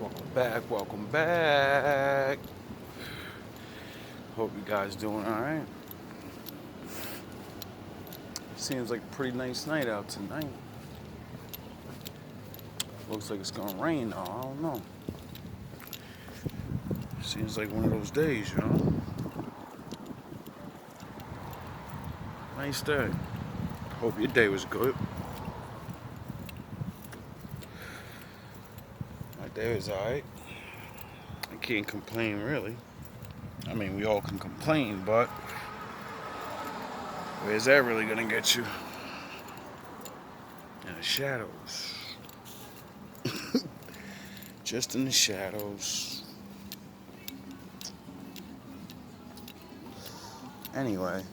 Welcome back. Hope you guys doing alright. Seems like a pretty nice night out tonight. Looks like it's gonna rain though, I don't know. Seems like one of those days, you know? Nice day. Hope your day was good. My day was alright. I can't complain really. I mean, we all can complain, but where's that really gonna get you? In the shadows. Just in the shadows. Anyway.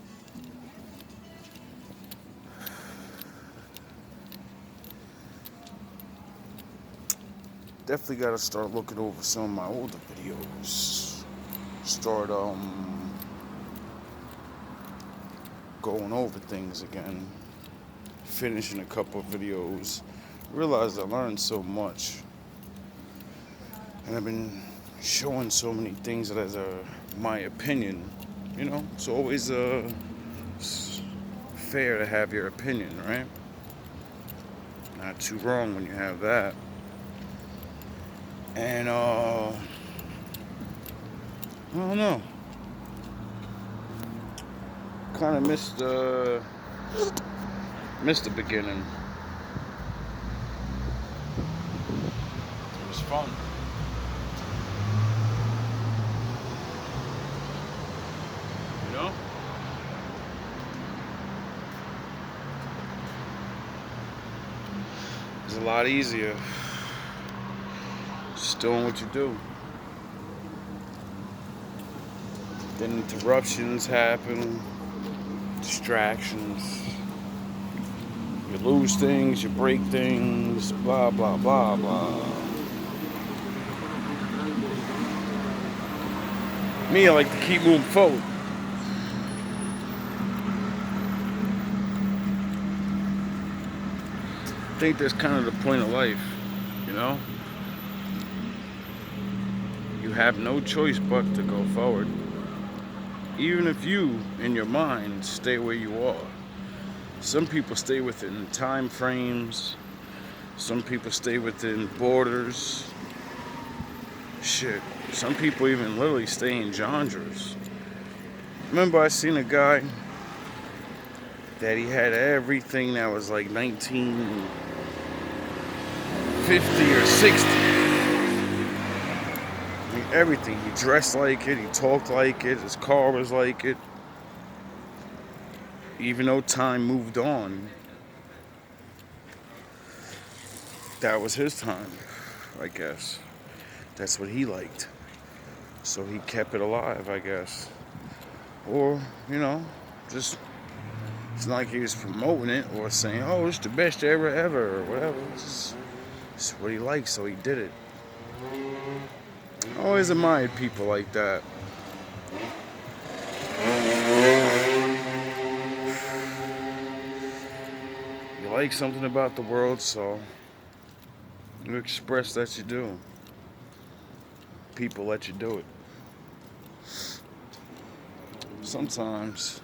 Definitely gotta start looking over some of my older videos. Start going over things again. Finishing a couple of videos. Realized I learned so much. And I've been showing so many things that as my opinion. You know, it's always fair to have your opinion, right? Not too wrong when you have that. And I don't know. Kind of missed the beginning. It was fun. You know? It's a lot easier. Just doing what you do. Then interruptions happen, distractions. You lose things, you break things, blah, blah, blah, blah. Me, I like to keep moving forward. I think that's kind of the point of life, you know? You have no choice but to go forward. Even if you, in your mind, stay where you are. Some people stay within time frames. Some people stay within borders. Shit. Some people even literally stay in genres. Remember I seen a guy that he had everything that was like 1950 or 60. Everything. He dressed like it, he talked like it, his car was like it. Even though time moved on, that was his time, I guess. That's what he liked. So he kept it alive, I guess. Or, you know, just, it's not like he was promoting it or saying, oh, it's the best ever, or whatever. It's what he liked, so he did it. I always admired people like that. You like something about the world, so you express that you do. People let you do it. Sometimes,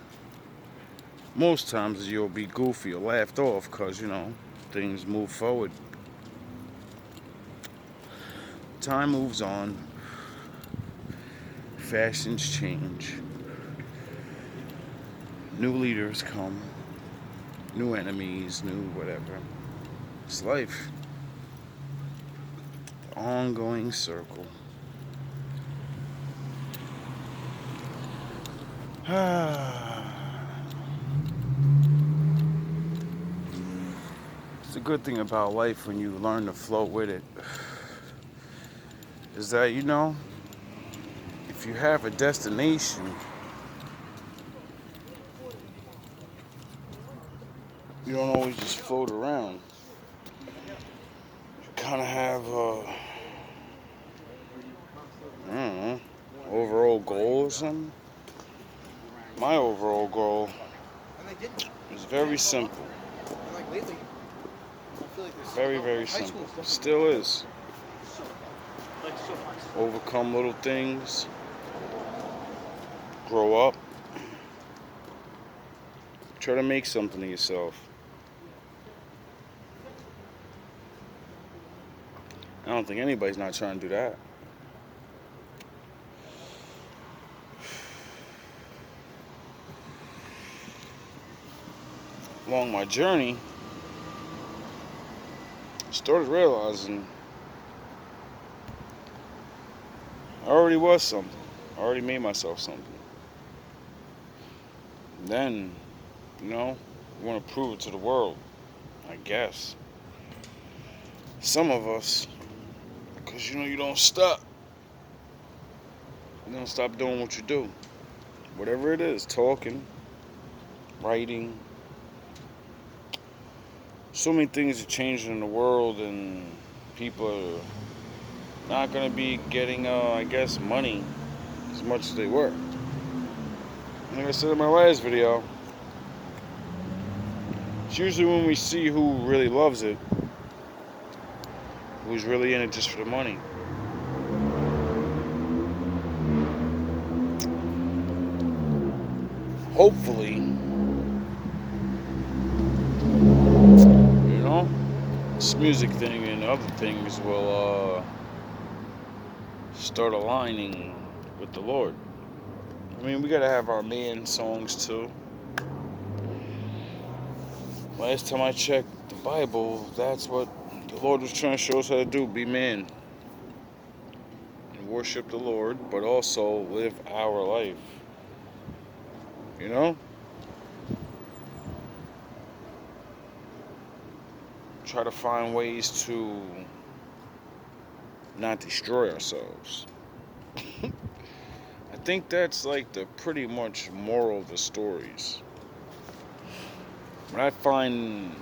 most times you'll be goofy or laughed off because, you know, things move forward. Time moves on. Fashions change. New leaders come. New enemies, new whatever. It's life. The ongoing circle. It's a good thing about life when you learn to flow with it. Is that, you know, if you have a destination, you don't always just float around. You kind of have I don't know, overall goal or something. My overall goal is very simple. Very, very simple. Still is. overcome little things, grow up, try to make something of yourself. I don't think anybody's not trying to do that. Along my journey, I started realizing I already was something. I already made myself something. Then, you want to prove it to the world, I guess. Some of us, because you don't stop. You don't stop doing what you do. Whatever it is, talking, writing. So many things are changing in the world, and people are not going to be getting, money as much as they were. Like I said in my last video, it's usually when we see who really loves it, who's really in it just for the money. Hopefully, this music thing and other things will start aligning with the Lord. I mean, we gotta have our man songs too. Last time I checked the Bible, that's what the Lord was trying to show us how to do, be man. And worship the Lord, but also live our life. Try to find ways to not destroy ourselves. I think that's like the pretty much moral of the stories. What I find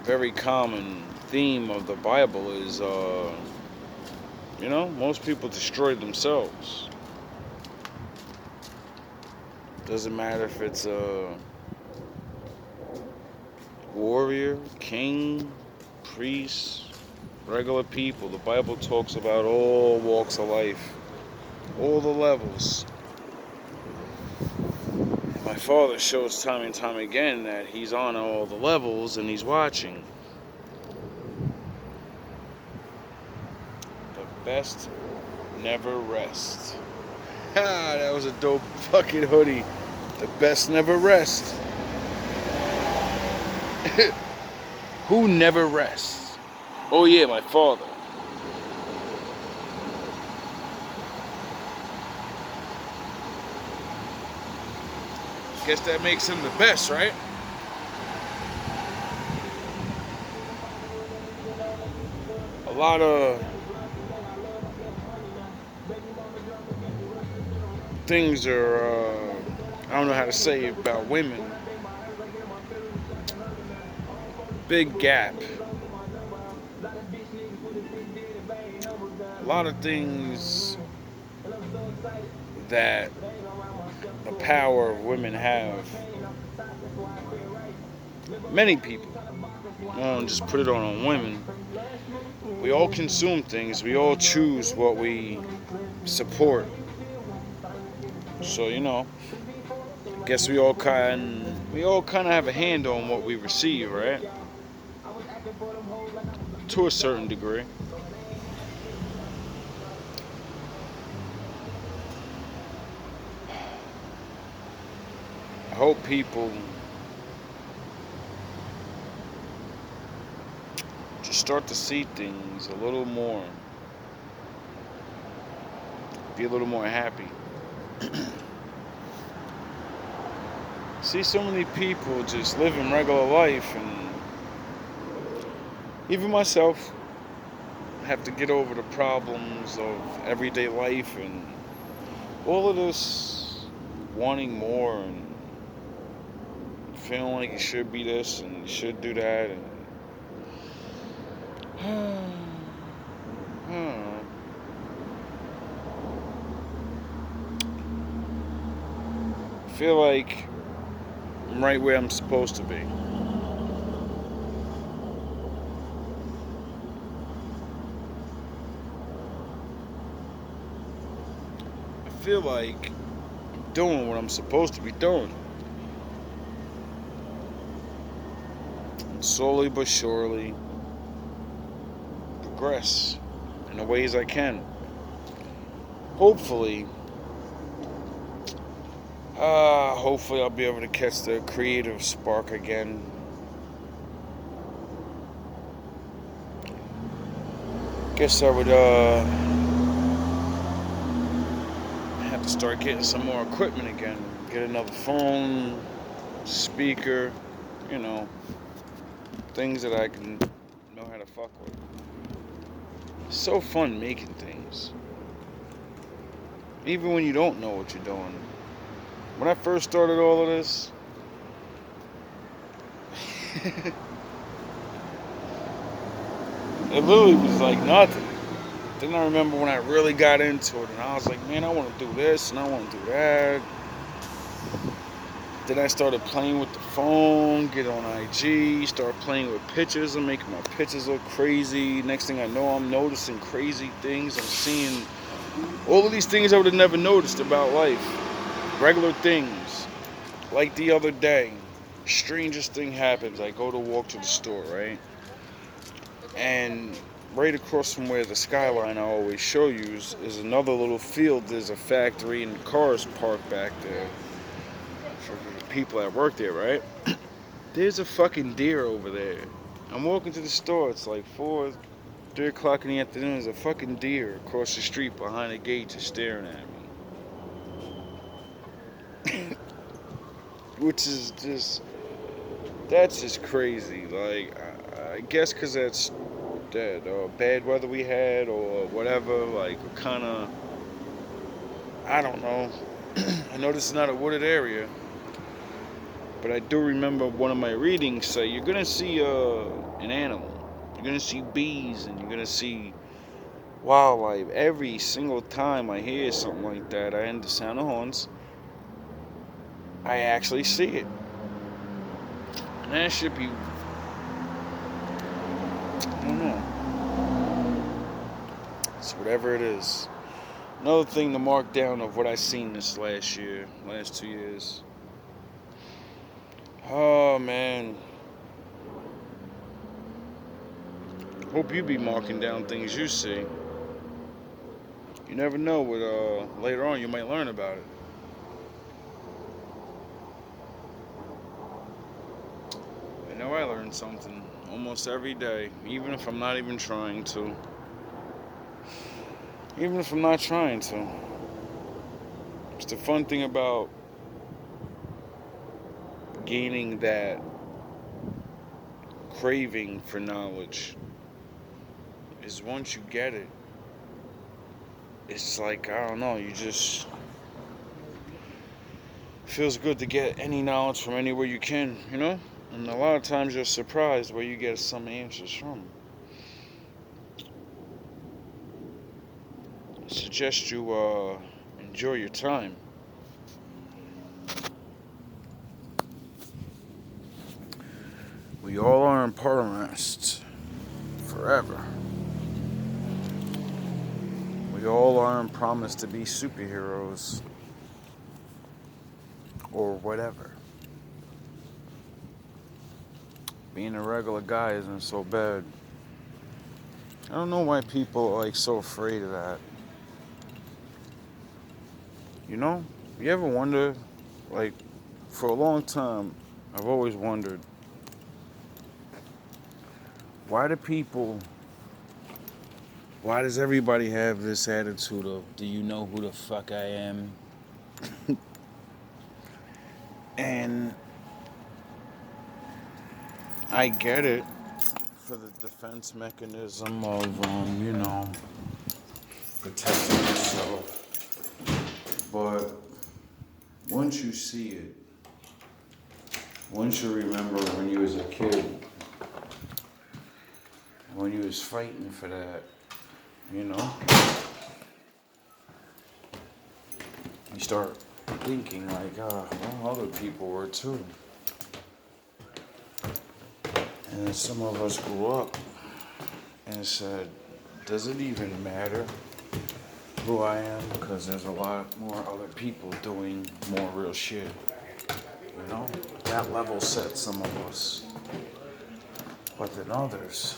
very common theme of the Bible is, most people destroy themselves. Doesn't matter if it's a warrior, king, priest, regular people. The Bible talks about all walks of life, all the levels. My father shows time and time again that he's on all the levels and he's watching. The best never rest. Ha, that was a dope fucking hoodie. The best never rest. Who never rests? Oh yeah, my father. Guess that makes him the best, right? A lot of things are, I don't know how to say about women. Big gap. A lot of things that the power of women have. Many people. I don't just put it on women. We all consume things. We all choose what we support. So, I guess we all kind of have a hand on what we receive, right? To a certain degree. I hope people just start to see things a little more, be a little more happy. See so many people just living regular life, and even myself have to get over the problems of everyday life and all of this wanting more and feeling like you should be this and you should do that, and I don't know. I feel like I'm right where I'm supposed to be. feel like doing what I'm supposed to be doing. And slowly but surely progress in the ways I can. Hopefully I'll be able to catch the creative spark again. Guess I would have to start getting some more equipment again. Get another phone, speaker, you know, things that I can know how to fuck with. It's so fun making things. Even when you don't know what you're doing. When I first started all of this, it literally was like nothing. Then I remember when I really got into it, and I was like, man, I want to do this, and I want to do that. Then I started playing with the phone, get on IG, start playing with pictures. I'm making my pictures look crazy. Next thing I know, I'm noticing crazy things. I'm seeing all of these things I would have never noticed about life. Regular things. Like the other day, strangest thing happens. I go to walk to the store, right? And right across from where the skyline I always show you is another little field. There's a factory and cars parked back there for the people that work there, right? There's a fucking deer over there. I'm walking to the store. It's like 3 o'clock in the afternoon. There's a fucking deer across the street behind the gate just staring at me. Which is that's just crazy. Like, I guess because that's that bad weather we had or whatever. Like, kind of, I don't know. I know this is not a wooded area, but I do remember one of my readings say you're gonna see an animal. You're gonna see bees and you're gonna see wildlife. Every single time I hear something like that, I hear the sound of horns. I actually see it. And that should be, I don't know. It's whatever it is. Another thing to mark down of what I seen this last 2 years. Oh man. Hope you be marking down things you see. You never know what later on you might learn about it. I know I learn something almost every day, even if I'm not even trying to. Even if I'm not trying to. It's the fun thing about gaining that craving for knowledge is once you get it, it's like, I don't know, you just feels good to get any knowledge from anywhere you can, you know? And a lot of times you're surprised where you get some answers from. I suggest you enjoy your time. We all are impermanent forever. We all aren't promised to be superheroes or whatever. Being a regular guy isn't so bad. I don't know why people are like so afraid of that. You know? You ever wonder, like, for a long time, I've always wondered, why does everybody have this attitude of, do you know who the fuck I am? And I get it for the defense mechanism of, protecting yourself. But once you see it, once you remember when you was a kid, when you was fighting for that, you start thinking like, well, other people were too. And then some of us grew up and said, does it even matter who I am because there's a lot more other people doing more real shit. You know? That level sets some of us. But then others,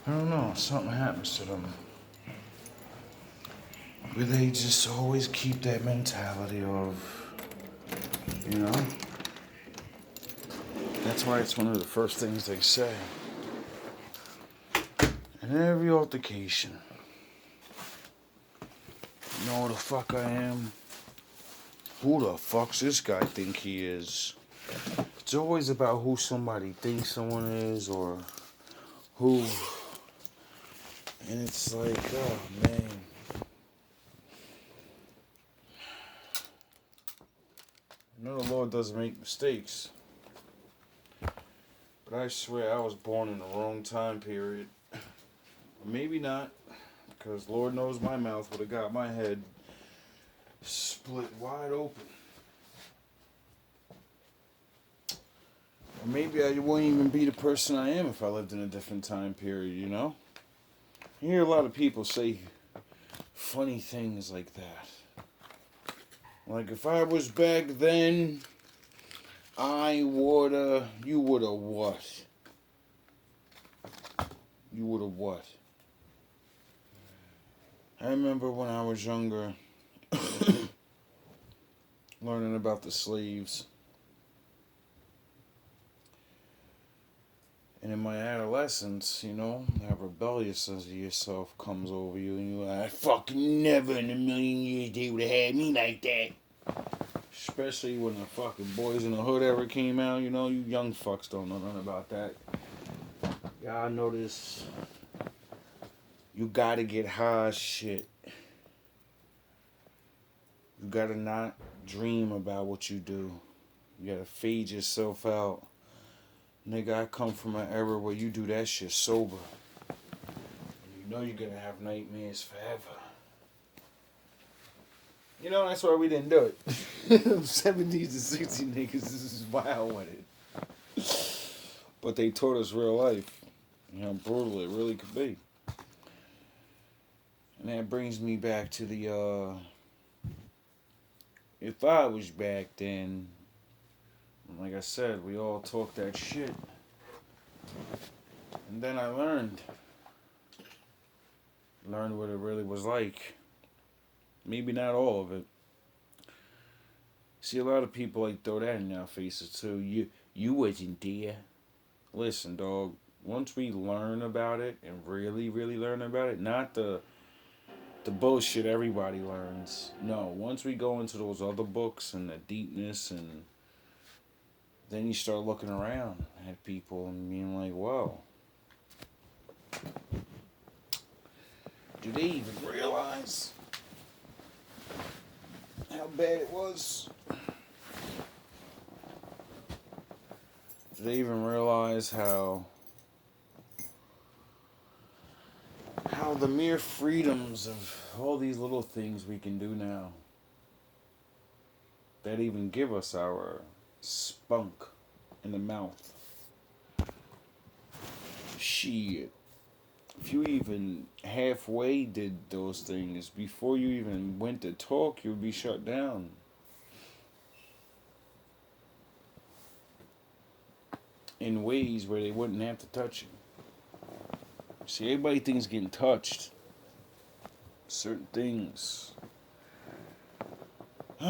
I don't know, something happens to them. Where they just always keep that mentality of, you know? That's why it's one of the first things they say. In every altercation. You know who the fuck I am? Who the fuck's this guy think he is? It's always about who somebody thinks someone is or who. And it's like, oh man. I know the Lord doesn't make mistakes. But I swear I was born in the wrong time period. Maybe not. Because Lord knows my mouth would have got my head split wide open. Or maybe I wouldn't even be the person I am if I lived in a different time period, you know? You hear a lot of people say funny things like that. Like, if I was back then, you woulda what? You woulda what? I remember when I was younger, learning about the slaves. And in my adolescence, you know, that rebelliousness of yourself comes over you, and you're like, fucking never in a million years they would have had me like that. Especially when the fucking Boys in the Hood ever came out, you know, you young fucks don't know nothing about that. Y'all know this. You gotta get high shit. You gotta not dream about what you do. You gotta fade yourself out. Nigga, I come from an era where you do that shit sober. You know you're gonna have nightmares forever. You know, that's why we didn't do it. 70s and 60s niggas, this is wild with it. But they taught us real life. You know how brutal it really could be. And that brings me back to the, if I was back then, like I said, we all talk that shit. And then I learned what it really was like. Maybe not all of it. See, a lot of people like throw that in our faces too. You wasn't there. Listen, dog. Once we learn about it and really, really learn about it, not the bullshit everybody learns. No, once we go into those other books and the deepness, and then you start looking around at people and being like, whoa. Do they even realize how bad it was? Do they even realize how the mere freedoms of all these little things we can do now that even give us our spunk in the mouth? Shit. If you even halfway did those things, before you even went to talk, you would be shut down. In ways where they wouldn't have to touch you. See, everybody thinks getting touched. Certain things. But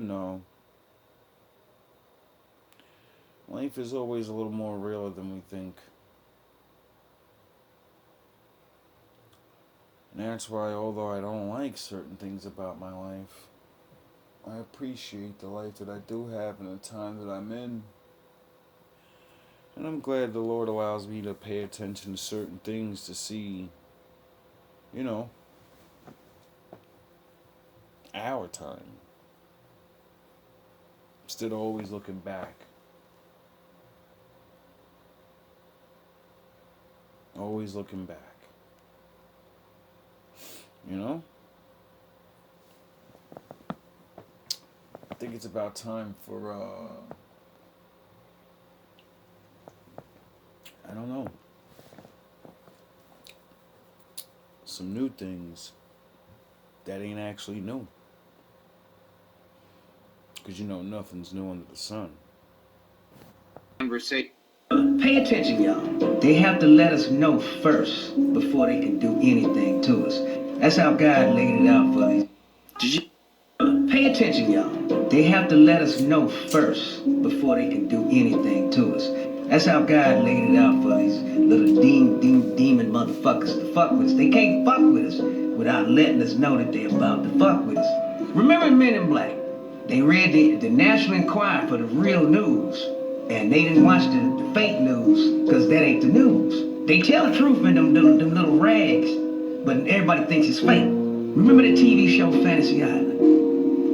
no. Life is always a little more realer than we think. And that's why, although I don't like certain things about my life, I appreciate the life that I do have and the time that I'm in. And I'm glad the Lord allows me to pay attention to certain things to see, you know, our time. Instead of always looking back. Always looking back. You know? I think it's about time for, I don't know. some new things that ain't actually new. Because you know nothing's new under the sun. Conversation. Pay attention, y'all. They have to let us know first before they can do anything to us. That's how God laid it out for us. Did you? Pay attention, y'all. They have to let us know first before they can do anything to us. That's how God laid it out for these little demon motherfuckers to fuck with us. They can't fuck with us without letting us know that they're about to fuck with us. Remember Men in Black? They read the National Enquirer for the real news. And they didn't watch the fake news, because that ain't the news. They tell the truth in them little rags, but everybody thinks it's fake. Remember the TV show Fantasy Island?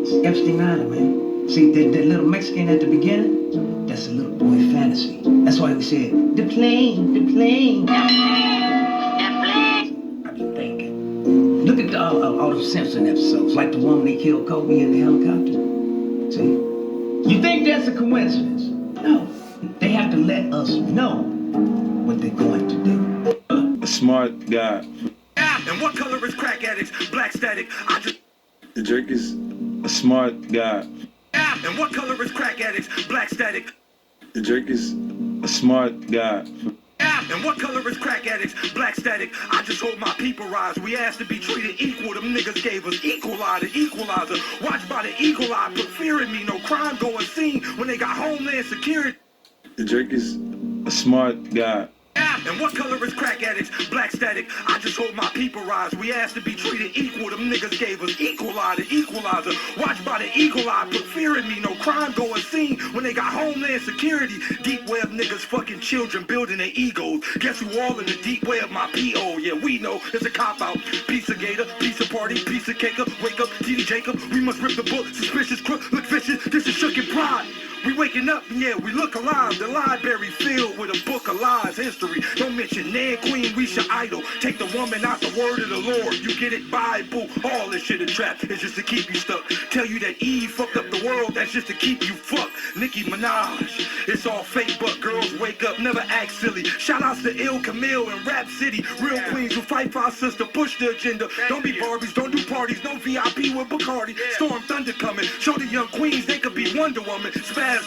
It's Epstein Island, man. See, that little Mexican at the beginning? That's a little boy fantasy. That's why we said, the plane, the plane. The plane. I be thinking. Look at all the Simpson episodes, like the one when they killed Kobe in the helicopter. See? You think that's a coincidence? No. They have to let us know what they're going to do. A smart guy. And what color is crack addicts? Black static. Drake is a smart guy. And what color is crack addicts? Black static. Drake is a smart guy. And what color is crack addicts? Black static. I just hope my people rise. We asked to be treated equal. Them niggas gave us equal eye to equalizer. Watched by the eagle eye, put fear in me. No crime going seen when they got homeland security. Drake is a smart guy. And what color is crack addicts? Black static. I just hope my people rise. We asked to be treated equal. Them niggas gave us equal eye to equalizer. Watched by the eagle eye, put fear in me. No crime going seen when they got homeland security. Deep web niggas fucking children building their egos. Guess who all in the deep web? My P.O. Yeah, we know it's a cop out. Piece of gator, piece of party, piece of caker. Wake up, T.D. Jacob. We must rip the book. Suspicious crook, look vicious. This is shook and pride. We waking up, yeah, we look alive. The library filled with a book of lies, history. Don't mention Nan Queen, we should idle. Take the woman out the word of the Lord. You get it, Bible. All this shit a trap. It's just to keep you stuck. Tell you that Eve fucked up the world. That's just to keep you fucked. Nicki Minaj. It's all fake, but girls wake up, never act silly. Shout outs to Ill Camille and Rap City. Real queens who fight for our sister, push the agenda. Don't be Barbies, don't do parties, no VIP with Bacardi. Storm Thunder coming. Show the young queens they could be Wonder Woman.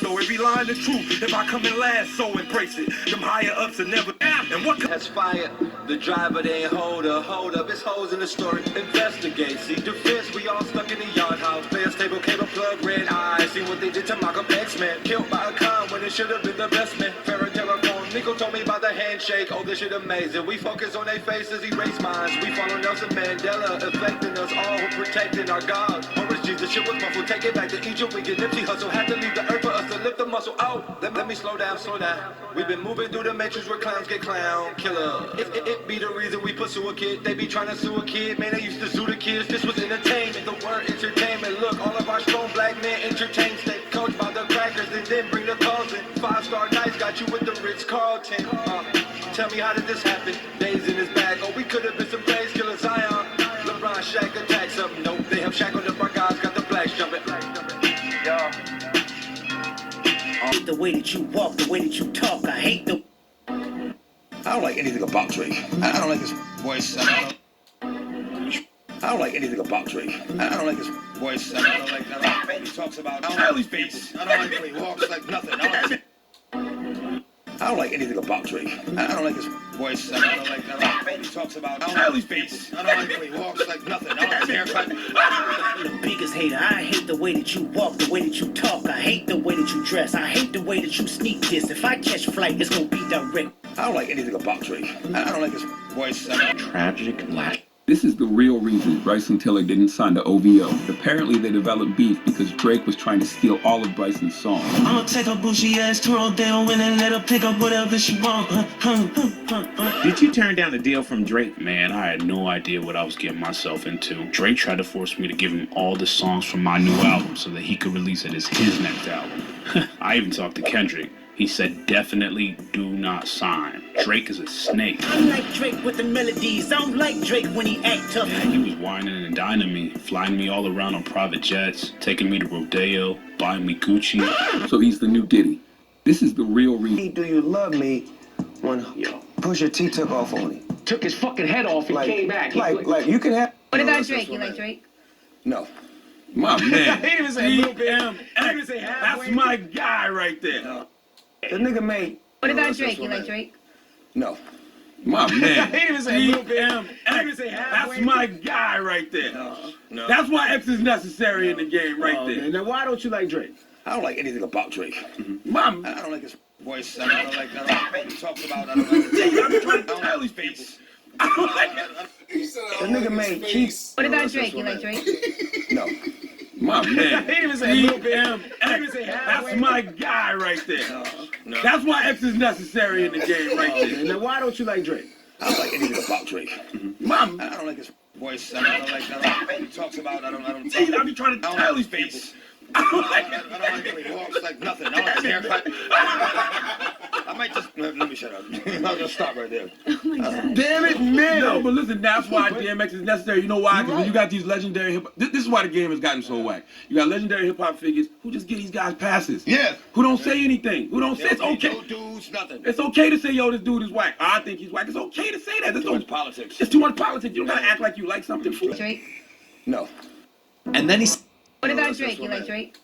Though every line the truth. If I come in last, so embrace it. Them higher ups are never. And what? That's fire. The driver they ain't hold up. It's hoes in the story. Investigate. See defense. We all stuck in the yard house. Players table, cable plug, red eyes. See what they did to Malcolm X-Men. Killed by a con when it should have been the best man. Farrah Terraform. Nico told me about the handshake. Oh, this shit amazing. We focus on their faces, erase minds. We follow Nelson Mandela, affecting us all. Who protecting our God. Horace Jesus, shit was muffled. Take it back to Egypt. We get Nipsey Hustle. Had to leave the earth for us to lift the muscle out. Let me slow down. We've been moving through the matrix where clowns get clown killer. It be the reason we pursue a kid. They be trying to sue a kid. Man, they used to sue the kids. This was entertainment. The word entertainment. Look, all of our strong black men entertain. Stay coached by the crackers and then bring the calls in. 5-star nights got you with the Ritz-Carlton. Tell me, how did this happen? Days in his bag. Oh, we could have been some praise killer Zion. LeBron Shaq attacks up. Nope, they have shackled up our guys. Got the blacks jumping. Y'all. The way that you walk, the way that you talk, I hate the... I don't like anything about Drake. I don't like his voice. I don't like anything about Drake. I don't like his voice. I don't like when he talks about Charlie's face. I don't like when he walks like nothing. I don't like anything about Drake. I don't like his voice. I don't like when he talks about Charlie's face. I don't like when he walks like nothing. I don't like his haircut. The biggest hater. I hate the way that you walk, the way that you talk. I hate the way that you dress. I hate the way that you sneak this. If I catch flight, it's gonna be direct. I don't like anything about Drake. I don't like his voice. Tragic lack. This is the real reason Bryson Tiller didn't sign to OVO. Apparently they developed beef because Drake was trying to steal all of Bryson's songs. I'ma take a bushy ass twirl down and let her pick up whatever she want. Did you turn down the deal from Drake? Man, I had no idea what I was getting myself into. Drake tried to force me to give him all the songs from my new album so that he could release it as his next album. I even talked to Kendrick. He said, definitely do not sign. Drake is a snake. I like Drake with the melodies. I don't like Drake when he act tough. Yeah, he was whining and dining me, flying me all around on private jets, taking me to Rodeo, buying me Gucci. So he's the new Diddy. This is the real reason. Do you love me when Pusha T took off on him? took his fucking head off and came back. Like you can have. What about Drake? You like Drake? No. My man. He didn't even say a little bit. GMX. That's my guy right there. The nigga made. What about Drake? You like Drake? No. My man. He didn't even say a little bit. GMX. That's my guy right there. No. That's why X is necessary in the game right there. Now why don't you like Drake? I don't like anything about Drake. Mom, I don't like his voice. I don't like what he talks about. I don't like his I'm trying to tell these people. The nigga made cheeks. What about Drake? You like Drake? No. My man. He didn't even say a little bit. GMX. That's my guy right there. That's why X is necessary in the game right there. Now why don't you like Drake? I don't like anything about Drake. Mom, I don't like his voice. I don't like what he talks about. I don't I'm trying to tell these people. I don't like when he walks like nothing. I don't like his haircut. I might just let me shut up. I'll just stop right there. Oh my god. Damn it, man! No, but listen, that's why DMX is necessary. You know why? Because when you got these legendary hip, this is why the game has gotten so whack. You got legendary hip hop figures who just give these guys passes. Yeah. Who don't say anything. Who don't say it's okay. No dudes, nothing. It's okay to say, yo, this dude is whack. I think he's whack. It's okay to say that. There's Too much politics. It's too much politics. You don't gotta act like you like something. Fool. Drake? No. And then he What about Drake? You like Drake?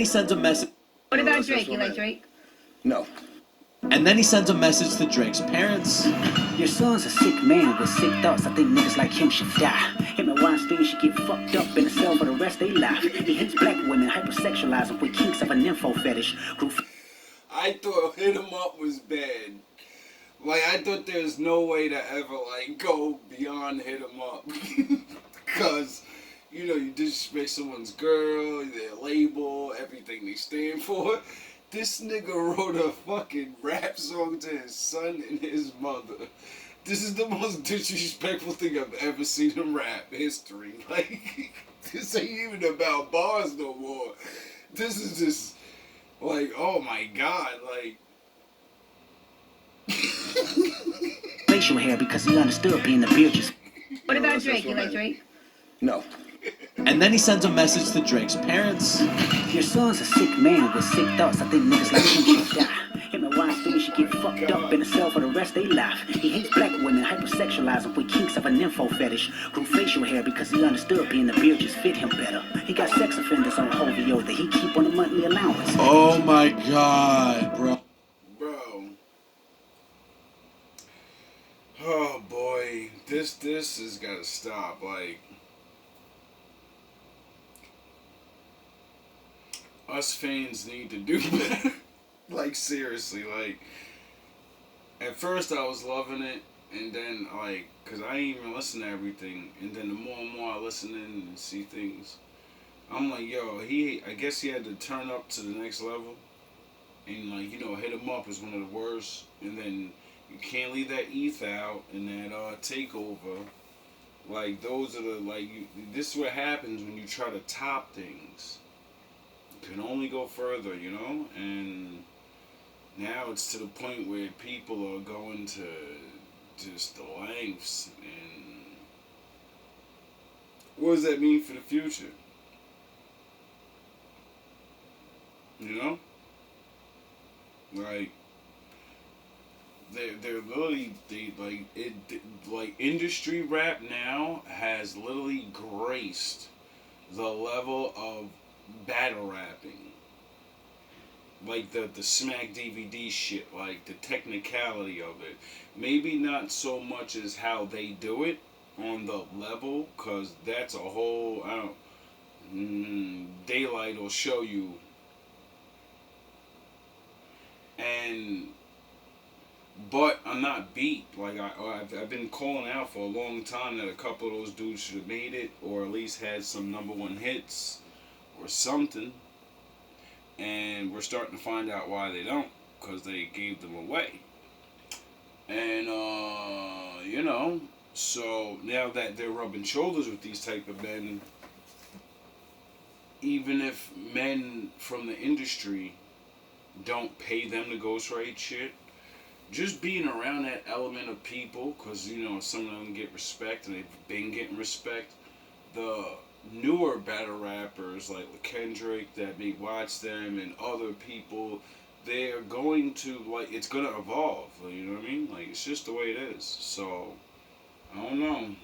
sends a message. What about Drake? You like Drake? No. And then he sends a message to Drake's parents. Your son's a sick man with sick thoughts. I think niggas like him should die. Him and Weinstein should get fucked up in a cell for the rest of their life. He hates black women, hypersexualize them with kinks of a nympho fetish. I thought Hit 'Em Up was bad. Like, I thought there's no way to ever, like, go beyond Hit 'Em Up. Because, you know, you disrespect someone's girl, their label, everything they stand for. This nigga wrote a fucking rap song to his son and his mother. This is the most disrespectful thing I've ever seen in rap history. Like, this ain't even about bars no more. This is just, like, oh my god, like... facial hair because he understood being the beard just. What about Drake? You like Drake? No. And then he sends a message to Drake's parents. Your son's a sick man with sick thoughts. I think niggas like him should die. Him and Weinstein should get fucked up in a cell for the rest of their life. He hates black women, hypersexualize them with kinks of a nympho fetish. Grew facial hair because he understood being the beard just fit him better. He got sex offenders on OVO that he keep on a monthly allowance. Oh my god, bro. Bro. Oh boy. This has gotta stop. Like, us fans need to do better. Like, seriously, like, at first I was loving it, and then, like, because I didn't even listen to everything, and then the more and more I listen in and see things, I'm like, yo, I guess he had to turn up to the next level, and, like, you know, Hit 'Em Up is one of the worst, and then you can't leave that ETH out, and that takeover, like, those are the, like, this is what happens when you try to top things. You can only go further, you know, and now it's to the point where people are going to just the lengths, and what does that mean for the future? You know? Like, they're literally, like industry rap now has literally graced the level of battle rapping. Like the Smack DVD shit, like the technicality of it. Maybe not so much as how they do it on the level, cause that's a whole, daylight will show you. But I'm not beat. Like I've been calling out for a long time that a couple of those dudes should have made it, or at least had some #1 hits or something. And we're starting to find out why they don't, because they gave them away. And, you know, so now that they're rubbing shoulders with these type of men, even if men from the industry don't pay them to ghostwrite shit, just being around that element of people, because, you know, some of them get respect, and they've been getting respect, the newer battle rappers like Kendrick that may watch them, and other people they're going to, like, it's gonna evolve. You know what I mean? Like, it's just the way it is. So I don't know.